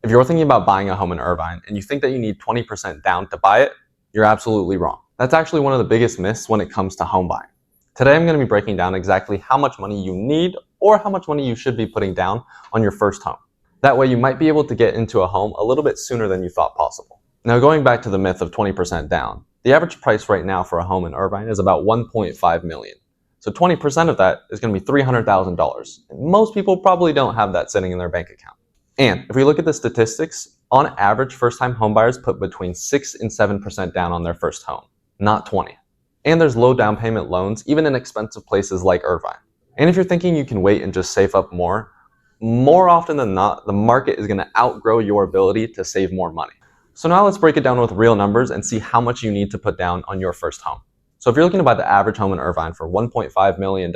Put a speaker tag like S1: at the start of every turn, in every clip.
S1: If you're thinking about buying a home in Irvine and you think that you need 20% down to buy it, you're absolutely wrong. That's actually one of the biggest myths when it comes to home buying. Today I'm going to be breaking down exactly how much money you need or how much money you should be putting down on your first home. That way you might be able to get into a home a little bit sooner than you thought possible. Now, going back to the myth of 20% down, the average price right now for a home in Irvine is about $1.5 million. So 20% of that is going to be $300,000. And most people probably don't have that sitting in their bank account. And if we look at the statistics, on average, first-time homebuyers put between 6 and 7% down on their first home, not 20. And there's low down payment loans, even in expensive places like Irvine. And if you're thinking you can wait and just save up more often than not, the market is going to outgrow your ability to save more money. So now let's break it down with real numbers and see how much you need to put down on your first home. So if you're looking to buy the average home in Irvine for $1.5 million,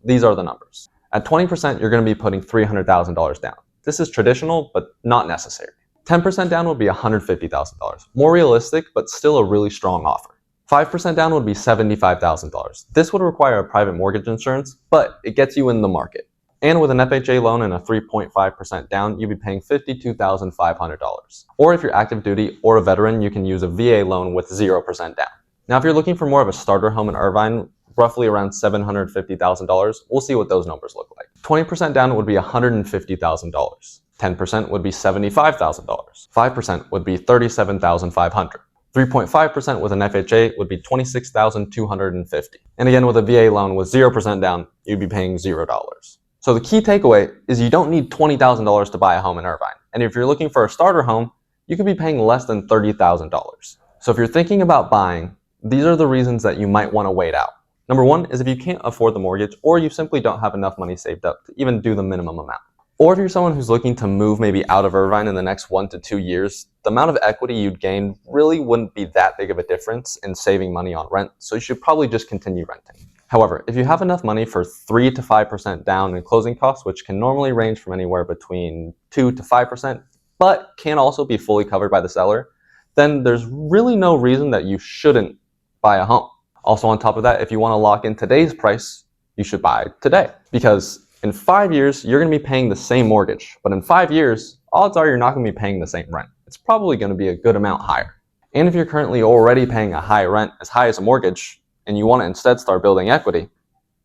S1: these are the numbers. At 20%, you're going to be putting $300,000 down. This is traditional, but not necessary. 10% down would be $150,000. More realistic, but still a really strong offer. 5% down would be $75,000. This would require a private mortgage insurance, but it gets you in the market. And with an FHA loan and a 3.5% down, you'd be paying $52,500. Or if you're active duty or a veteran, you can use a VA loan with 0% down. Now, if you're looking for more of a starter home in Irvine, roughly around $750,000, we'll see what those numbers look like. 20% down would be $150,000. 10% would be $75,000. 5% would be $37,500. 3.5% with an FHA would be $26,250. And again, with a VA loan with 0% down, you'd be paying $0. So the key takeaway is you don't need $20,000 to buy a home in Irvine. And if you're looking for a starter home, you could be paying less than $30,000. So if you're thinking about buying, these are the reasons that you might want to wait out. Number one is if you can't afford the mortgage or you simply don't have enough money saved up to even do the minimum amount. Or if you're someone who's looking to move maybe out of Irvine in the next 1 to 2 years, the amount of equity you'd gain really wouldn't be that big of a difference in saving money on rent, so you should probably just continue renting. However, if you have enough money for 3 to 5% down in closing costs, which can normally range from anywhere between 2 to 5%, but can also be fully covered by the seller, then there's really no reason that you shouldn't buy a home. Also, on top of that, if you want to lock in today's price, you should buy today. Because in 5 years, you're going to be paying the same mortgage. But in 5 years, odds are you're not going to be paying the same rent. It's probably going to be a good amount higher. And if you're currently already paying a high rent, as high as a mortgage, and you want to instead start building equity,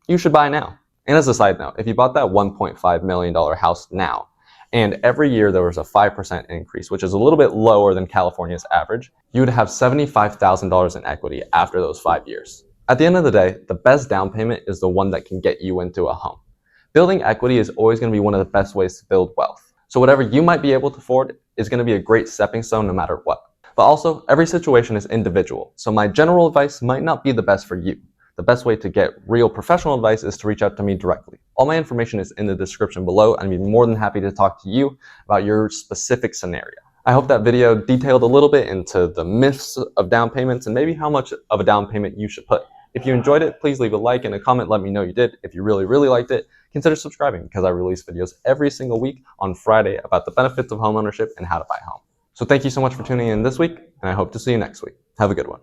S1: you should buy now. And as a side note, if you bought that $1.5 million house now, and every year there was a 5% increase, which is a little bit lower than California's average, you would have $75,000 in equity after those 5 years. At the end of the day, the best down payment is the one that can get you into a home. Building equity is always going to be one of the best ways to build wealth. So whatever you might be able to afford is going to be a great stepping stone no matter what. But also, every situation is individual, so my general advice might not be the best for you. The best way to get real professional advice is to reach out to me directly. All my information is in the description below, and I'd be more than happy to talk to you about your specific scenario. I hope that video detailed a little bit into the myths of down payments and maybe how much of a down payment you should put. If you enjoyed it, please leave a like and a comment. Let me know you did. If you really liked it, consider subscribing because I release videos every single week on Friday about the benefits of homeownership and how to buy a home. So thank you so much for tuning in this week, and I hope to see you next week. Have a good one.